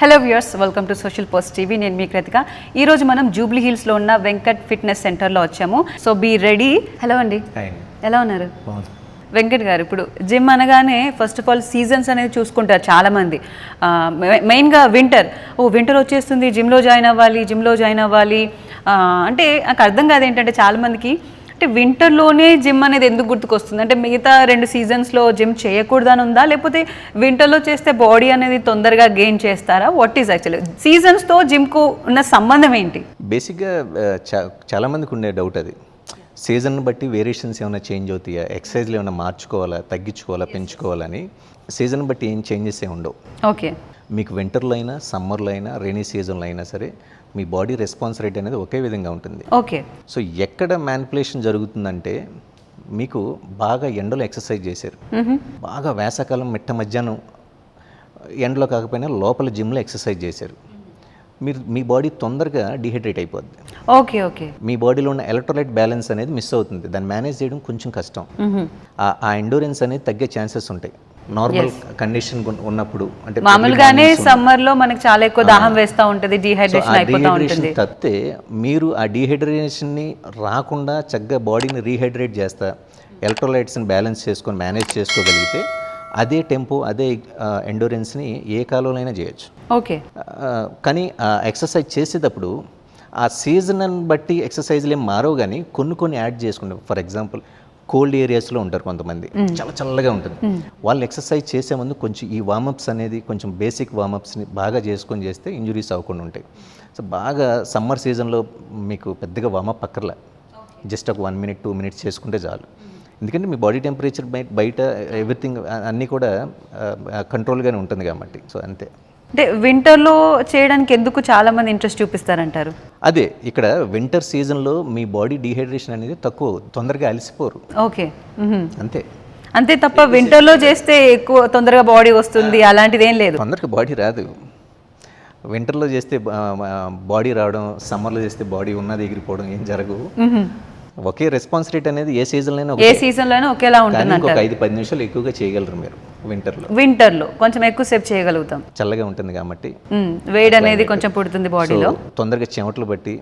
Hello viewers, welcome to social post TV. నేను మీ కృతిక. ఈ రోజు మనం జూబ్లీ హిల్స్ లో ఉన్న వెంకట్ ఫిట్నెస్ సెంటర్ లో వచ్చాము. So be ready. హలో అండి, ఎలా ఉన్నారు? వెంకట్ గారు, ఇప్పుడు జిమ్ అనగానే ఫస్ట్ ఆఫ్ ఆల్ సీజన్స్ అనేది చూసుకుంటారు చాలామంది. మెయిన్గా వింటర్ వచ్చేస్తుంది, జిమ్లో జాయిన్ అవ్వాలి అంటే నాకు అర్థం కాదు ఏంటంటే చాలామందికి అంటే వింటర్లోనే జిమ్ అనేది ఎందుకు గుర్తుకొస్తుంది? అంటే మిగతా 2 సీజన్స్లో జిమ్ చేయకూడదని ఉందా, లేకపోతే వింటర్లో చేస్తే బాడీ అనేది తొందరగా గెయిన్ చేస్తారా? వాట్ ఈజ్ యాక్చువల్లీ సీజన్స్తో జిమ్కు ఉన్న సంబంధం ఏంటి? బేసిక్గా చాలామందికి ఉండే డౌట్ అది. సీజన్ బట్టి వేరియేషన్స్ ఏమైనా చేంజ్ అవుతాయా, ఎక్సర్సైజ్లు ఏమైనా మార్చుకోవాలా, తగ్గించుకోవాలా, పెంచుకోవాలని. సీజన్ బట్టి ఏం చేంజెస్ ఏమి ఉండవు. ఓకే, మీకు వింటర్లో అయినా, సమ్మర్లో అయినా, రెయినీ సీజన్లో అయినా సరే మీ బాడీ రెస్పాన్స్ రేట్ అనేది ఒకే విధంగా ఉంటుంది. ఓకే. సో ఎక్కడ మ్యానిపులేషన్ జరుగుతుందంటే, మీకు బాగా ఎండలో ఎక్సర్సైజ్ చేశారు, బాగా వేసవకాలం మిట్ట మధ్యాహ్నం ఎండలో కాకపోయినా లోపల జిమ్లో ఎక్సర్సైజ్ చేశారు, మీ బాడీ తొందరగా డిహైడ్రేట్ అయిపోద్ది. Okay okay. మీ బాడీలో ఉన్న ఎలక్ట్రోలైట్ బ్యాలెన్స్ అనేది మిస్ అవుతుంది. దాన్ని మేనేజ్ చేయడం కొంచెం కష్టం. ఆ ఎండూరెన్స్ అనేది తగ్గే ఛాన్సెస్ ఉంటాయి నార్మల్ కండిషన్ ఉన్నప్పుడు. అంటే మామూలుగానే సమ్మర్ లో మనకి చాలా ఎక్కువ దాహం వేస్తూ ఉంటుంది, డిహైడ్రేషన్ అయిపోతూ ఉంటుంది. తప్పితే మీరు ఆ డిహైడ్రేషన్ ని రాకుండా చక్కగా బాడీని రీహైడ్రేట్ చేస్తా ఎలక్ట్రోలైట్స్ని బ్యాలెన్స్ చేసుకొని మేనేజ్ చేసుకోగలిగితే అదే టెంపో, అదే ఎండూరెన్స్ని ఏ కాలంలోనైనా చేయొచ్చు. ఓకే. కానీ ఎక్సర్సైజ్ చేసేటప్పుడు ఆ సీజన్ బట్టి ఎక్సర్సైజ్లు ఏం మారవు, కానీ కొన్ని యాడ్ చేసుకుంటాం. ఫర్ ఎగ్జాంపుల్ కోల్డ్ ఏరియాస్లో ఉంటారు కొంతమంది, చాలా చల్లగా ఉంటుంది. వాళ్ళు ఎక్సర్సైజ్ చేసే ముందు కొంచెం ఈ వార్మప్స్ అనేది కొంచెం బేసిక్ వార్మప్స్ని బాగా చేసుకొని చేస్తే ఇంజురీస్ అవ్వకుండా ఉంటాయి. సో బాగా సమ్మర్ సీజన్లో మీకు పెద్దగా వార్మప్ అక్కర్లే, జస్ట్ ఒక 1 minute 2 minutes చేసుకుంటే చాలు. ఎందుకంటే మీ బాడీ టెంపరేచర్ బయట ఎవ్రీథింగ్ అన్నీ కూడా కంట్రోల్గానే ఉంటుంది కాబట్టి. సో అంతే. అంటే వింటర్లో చేయడానికి ఎందుకు చాలా మంది ఇంట్రెస్ట్ చూపిస్తారంటారు? అదే, ఇక్కడ వింటర్ సీజన్లో మీ బాడీ డీహైడ్రేషన్ అనేది తక్కువ, తొందరగా అలసిపోరు. ఓకే, అంతే తప్ప వింటర్లో చేస్తే ఎక్కువ తొందరగా బాడీ వస్తుంది అలాంటిది ఏం లేదు. తొందరగా బాడీ రాదు. వింటర్లో చేస్తే బాడీ రావడం, సమ్మర్లో చేస్తే బాడీ ఉన్నది ఎగిరిపోవడం ఏం జరగవు. ఒకే రెస్పాన్స్ రేట్ అనేది ఏ సీజన్లోనైనా ఒకేలా ఉంటుంది. ఒక 5-10 నిమిషాలు ఎక్కువగా చేయగలరు మీరు వింటర్లో కొంచెం ఎక్కువసేపు చేయగలుగుతాం, చల్లగా ఉంటుంది కాబట్టి. వేడి అనేది కొంచెం పుడుతుంది బాడీలో, తొందరగా చెమటలు బట్టి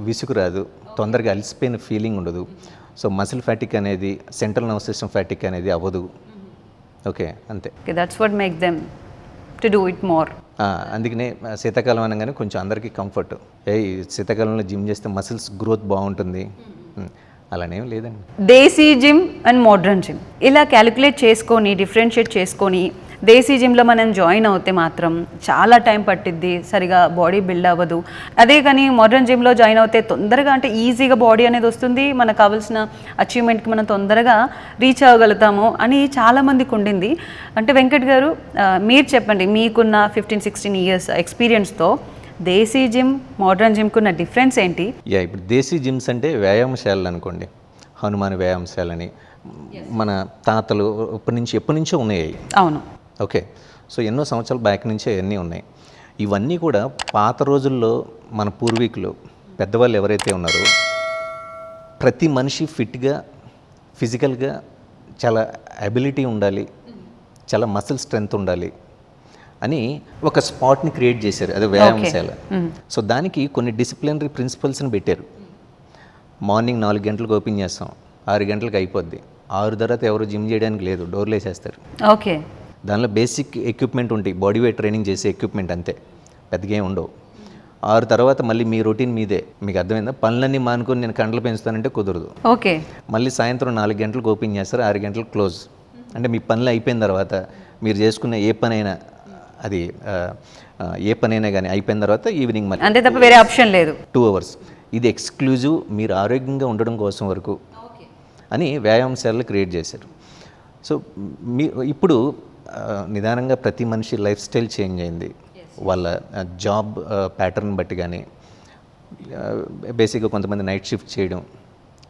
విసుగు రాదు, తొందరగా అలసిపోయిన ఫీలింగ్ ఉండదు. సో మసిల్ ఫ్యాటిక్ అనేది, సెంట్రల్ నర్వస్ సిస్టమ్ ఫ్యాటిక్ అనేది అవ్వదు. ఓకే, అంతే. That's what make them to do it more. అందుకనే శీతాకాలం అనగానే కొంచెం అందరికీ కంఫర్ట్. శీతాకాలంలో జిమ్ చేస్తే మసిల్స్ గ్రోత్ బాగుంటుంది, అలానేం లేదండి. దేశీ జిమ్ అండ్ మోడ్రన్ జిమ్ ఇలా క్యాలిక్యులేట్ చేసుకొని డిఫరెన్షియేట్ చేసుకొని దేశీ జిమ్లో మనం జాయిన్ అవుతే మాత్రం చాలా టైం పట్టిద్ది, సరిగా బాడీ బిల్డ్ అవ్వదు. అదే కానీ మోడ్రన్ జిమ్లో జాయిన్ అవుతే తొందరగా, అంటే ఈజీగా బాడీ అనేది వస్తుంది, మనకు కావాల్సిన అచీవ్మెంట్కి మనం తొందరగా రీచ్ అవ్వగలుగుతాము అని చాలామందికి ఉండింది. అంటే వెంకట్ గారు, మీరు చెప్పండి, మీకున్న 15-16 years ఎక్స్పీరియన్స్తో దేశీ జిమ్ మోడ్రన్ జిమ్కి ఉన్న డిఫరెన్స్ ఏంటి? ఇప్పుడు దేశీ జిమ్స్ అంటే వ్యాయామశాలలు అనుకోండి, హనుమాన్ వ్యాయామశాలని మన తాతలు ఎప్పటి నుంచో ఉన్నాయి. అవును. ఓకే. సో ఎన్నో సంవత్సరాల బ్యాక్ నుంచే అన్నీ ఉన్నాయి. ఇవన్నీ కూడా పాత రోజుల్లో మన పూర్వీకులు పెద్దవాళ్ళు ఎవరైతే ఉన్నారో, ప్రతి మనిషి ఫిట్గా, ఫిజికల్గా చాలా అబిలిటీ ఉండాలి, చాలా మసిల్ స్ట్రెంగ్త్ ఉండాలి అని ఒక స్పాట్ని క్రియేట్ చేశారు, అదే వ్యాయామశాల. సో దానికి కొన్ని డిసిప్లినరీ ప్రిన్సిపల్స్ని పెట్టారు. మార్నింగ్ 4 గంటలకు ఓపెన్ చేస్తాం, 6 గంటలకు అయిపోద్ది. 6 తర్వాత ఎవరు జిమ్ చేయడానికి లేదు, డోర్లు వేసేస్తారు. ఓకే. దానిలో బేసిక్ ఎక్విప్మెంట్ ఉంటాయి, బాడీ వెయిట్ ట్రైనింగ్ చేసే ఎక్విప్మెంట్, అంతే, పెద్దగా ఏమి ఉండవు. 6 తర్వాత మళ్ళీ మీ రొటీన్ మీదే. మీకు అర్థమైందా? పనులన్నీ మానుకొని నేను కండలు పెంచుతానంటే కుదరదు. ఓకే. మళ్ళీ సాయంత్రం 4 గంటలకు ఓపెన్ చేస్తారు, 6 గంటలకు క్లోజ్. అంటే మీ పనులు అయిపోయిన తర్వాత మీరు చేసుకున్న ఏ పనైనా కానీ అయిపోయిన తర్వాత ఈవినింగ్ మళ్ళీ, అంతే తప్ప వేరే ఆప్షన్ లేదు. 2 hours. ఇది ఎక్స్క్లూజివ్ మీరు ఆరోగ్యంగా ఉండడం కోసం వరకు అని వ్యాయామశాలలు క్రియేట్ చేశారు. సో ఇప్పుడు నిదానంగా ప్రతి మనిషి లైఫ్ స్టైల్ చేంజ్ అయింది, వాళ్ళ జాబ్ ప్యాటర్న్ బట్టి. కానీ బేసిక్గా కొంతమంది నైట్ షిఫ్ట్ చేయడం,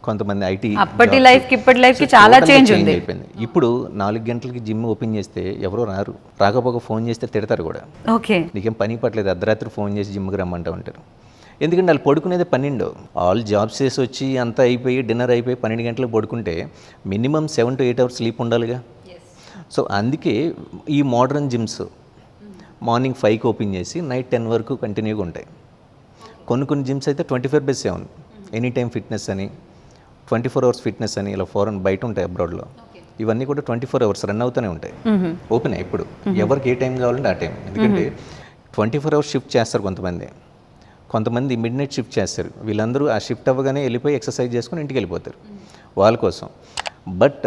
కొంతమంది ఐటీ, అప్పటి లైఫ్కి ఇప్పటి లైఫ్కి చాలా చేంజ్ అయిపోయింది. ఇప్పుడు 4 గంటలకి జిమ్ ఓపెన్ చేస్తే ఎవరో రాకపోక ఫోన్ చేస్తే తిడతారు కూడా. ఓకే. నీకేం పని పట్టలేదు, అర్ధరాత్రి ఫోన్ చేసి జిమ్కి రమ్మంటూ ఉంటారు. ఎందుకంటే వాళ్ళు పడుకునేది 12. ఆల్ జాబ్స్ చేసి వచ్చి అంతా అయిపోయి డిన్నర్ అయిపోయి 12 గంటలకు పడుకుంటే మినిమం 7 to 8 hours స్లీప్ ఉండాలిగా. సో అందుకే ఈ మోడర్న్ జిమ్స్ మార్నింగ్ 5కి ఓపెన్ చేసి నైట్ 10 వరకు కంటిన్యూగా ఉంటాయి. కొన్ని జిమ్స్ అయితే 24/7 ఎనీ టైమ్ ఫిట్నెస్ అని, 24 అవర్స్ ఫిట్నెస్ అని ఇలా ఫారెన్ బయట ఉంటాయి అబ్రాడ్లో. ఇవన్నీ కూడా 24 అవర్స్ రన్ అవుతూనే ఉంటాయి. ఓపెన్ ఇప్పుడు ఎవరికి ఏ టైం కావాలంటే ఆ టైం. ఎందుకంటే 24 అవర్స్ షిఫ్ట్ చేస్తారు కొంతమంది మిడ్ నైట్ షిఫ్ట్ చేస్తారు. వీళ్ళందరూ ఆ షిఫ్ట్ అవ్వగానే వెళ్ళిపోయి ఎక్సర్సైజ్ చేసుకుని ఇంటికి వెళ్ళిపోతారు వాళ్ళ కోసం. బట్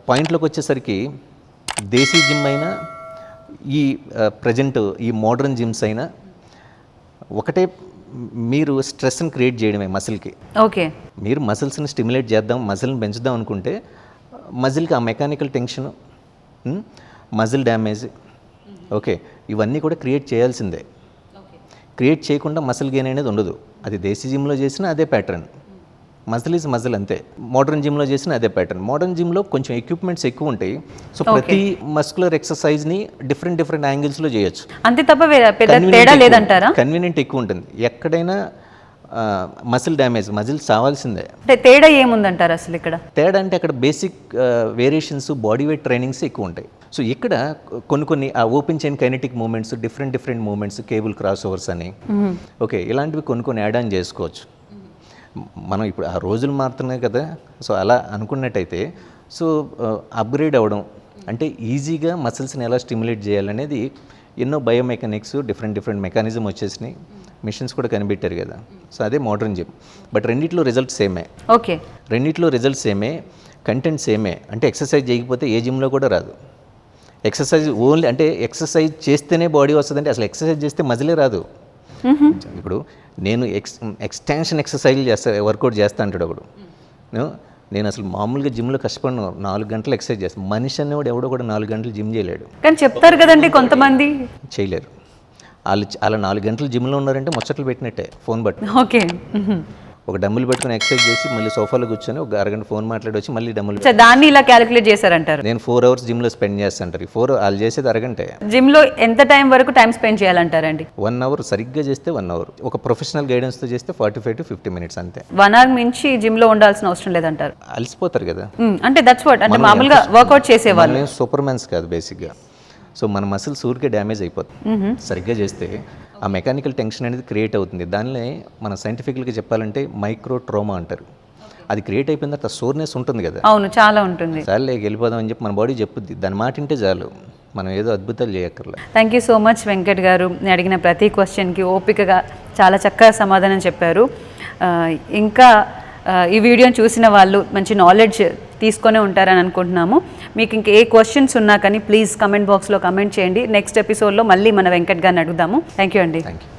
పాయింట్లోకి వచ్చేసరికి దేశీ జిమ్ అయినా ఈ ప్రజెంట్ ఈ మోడర్న్ జిమ్స్ అయినా ఒకటే, మీరు స్ట్రెస్ని క్రియేట్ చేయడమే మసిల్కి. ఓకే, మీరు మసిల్స్ని స్టిమ్యులేట్ చేద్దాం, మసిల్ని పెంచుదాం అనుకుంటే మజిల్కి ఆ mechanical tension, muscle damage, okay, ఇవన్నీ కూడా క్రియేట్ చేయాల్సిందే. క్రియేట్ చేయకుండా మసిల్ గెయిన్ అనేది ఉండదు. అది దేశీ జిమ్లో చేసినా అదే ప్యాటర్న్, మజిల్ ఈజ్ మజిల్ అంతే. మోడర్న్ జిమ్లో చేసిన అదే ప్యాటర్న్. మోడర్న్ జిమ్లో కొంచెం ఎక్విప్మెంట్స్ ఎక్కువ ఉంటాయి. సో ప్రతి మస్కులర్ ఎక్సర్సైజ్ని డిఫరెంట్ యాంగిల్స్లో చేయొచ్చు అంతే తప్ప తేడా లేదంటారా? కన్వీనియంట్ ఎక్కువ ఉంటుంది. ఎక్కడైనా మసిల్ డ్యామేజ్, మజిల్ చావాల్సిందే. అంటే తేడా ఏముందంటారు అసలు ఇక్కడ? తేడా అంటే అక్కడ basic variations, body weight trainings ఎక్కువ ఉంటాయి. సో ఇక్కడ కొన్ని ఆ open chain kinetic movements, different movements, cable cross overs అని, ఓకే, ఇలాంటివి కొన్ని యాడ్ ఆన్ చేసుకోవచ్చు. మనం ఇప్పుడు ఆ రోజులు మారుతున్నాయి కదా, సో అలా అనుకున్నట్టయితే సో అప్గ్రేడ్ అవ్వడం అంటే ఈజీగా మసిల్స్ని ఎలా స్టిమ్యులేట్ చేయాలనేది ఎన్నో బయోమెకానిక్స్, డిఫరెంట్ మెకానిజం వచ్చేసినాయి. మిషన్స్ కూడా కనిపెట్టారు కదా. సో అదే మోడర్న్ జిమ్. బట్ రెండిట్లో రిజల్ట్స్ సేమే. ఓకే, రెండిట్లో రిజల్ట్స్ సేమే, కంటెంట్ సేమే. అంటే ఎక్సర్సైజ్ చేయకపోతే ఏ జిమ్లో కూడా రాదు. ఎక్సర్సైజ్ ఓన్లీ అంటే ఎక్సర్సైజ్ చేస్తేనే బాడీ వస్తుందంటే అసలు ఎక్సర్సైజ్ చేస్తే మజిలే రాదు. ఇప్పుడు నేను ఎక్స్టెన్షన్ ఎక్సర్సైజ్ వర్కౌట్ చేస్తా అంటాడు ఒకడు. నేను అసలు మామూలుగా జిమ్లో కష్టపడిన 4 గంటలు ఎక్సర్సైజ్ చేస్తాను. మనిషి అనేవాడు ఎవడో కూడా 4 గంటలు జిమ్ చేయలేడు. కానీ చెప్తారు కదండి కొంతమంది చేయలేరు. అలా 4 గంటలు జిమ్లో ఉన్నారంటే ముచ్చట్లు పెట్టినట్టే ఫోన్ బట్టి. ఓకే, ఒక డమ్ములు పెట్టుకుని ఎక్సర్సైజ్ చేసి మళ్ళీ సోఫాలో కూర్చొని ఒక అరగంట ఫోన్ మాట్లాడి వచ్చి మళ్ళీ డమ్ములు. దాన్ని ఇలా క్యాలిక్యులేట్ చేశారంటారు. నేను 4 అవర్స్ జిమ్లో స్పెండ్ చేస్తాంటారు. 4 వాళ్ళు చేసేది అరగంటే. జిమ్లో ఎంత టైం వరకు టైం స్పెండ్ చేయాలంటారండి? 1 అవర్ సరిగ్గా చేస్తే 1 అవర్. ఒక ప్రొఫెషనల్ గైడెన్స్తో చేస్తే 45 to 50 minutes అంతే. 1 అవర్ మించి జిమ్లో ఉండాల్సిన అవసరం లేదంటారు. అలసిపోతారు కదా. అంటే దట్స్ వాట్, అంటే మామూలుగా వర్కౌట్ చేసేవాళ్ళు. సూపర్ మ్యాన్స్ కాదు బేసిక్గా. సో మన మసిల్స్ ఊరికే డ్యామేజ్ అయిపోతుంది. సరిగ్గా చేస్తే ఆ మెకానికల్ టెన్షన్ అనేది క్రియేట్ అవుతుంది. దానిలో మన సైంటిఫికల్గా చెప్పాలంటే మైక్రో ట్రోమా అంటారు. అది క్రియేట్ అయిపోయిన తర్వాత సోర్నెస్ ఉంటుంది కదా. అవును, చాలా ఉంటుంది. చాలే వెళ్ళిపోదాం అని చెప్పి మన బాడీ చెప్పుద్ది. దాని మాట వింటే చాలు, మనం ఏదో అద్భుతాలు చేయక్కర్లేదు. Thank you so much Venkat గారు. నేను అడిగిన ప్రతి క్వశ్చన్కి ఓపికగా చాలా చక్కగా సమాధానం చెప్పారు. ఇంకా ఈ వీడియోని చూసిన వాళ్ళు మంచి నాలెడ్జ్ తీసుకొనే ఉంటారని అనుకుంటున్నాము. మీకు ఇంక ఏ క్వశ్చన్స్ ఉన్నా కానీ ప్లీజ్ కమెంట్ బాక్స్లో కమెంట్ చేయండి. నెక్స్ట్ ఎపిసోడ్లో మళ్ళీ మన వెంకట్ గారిని అడుగుదాము. థ్యాంక్ యూ అండి. Thank you.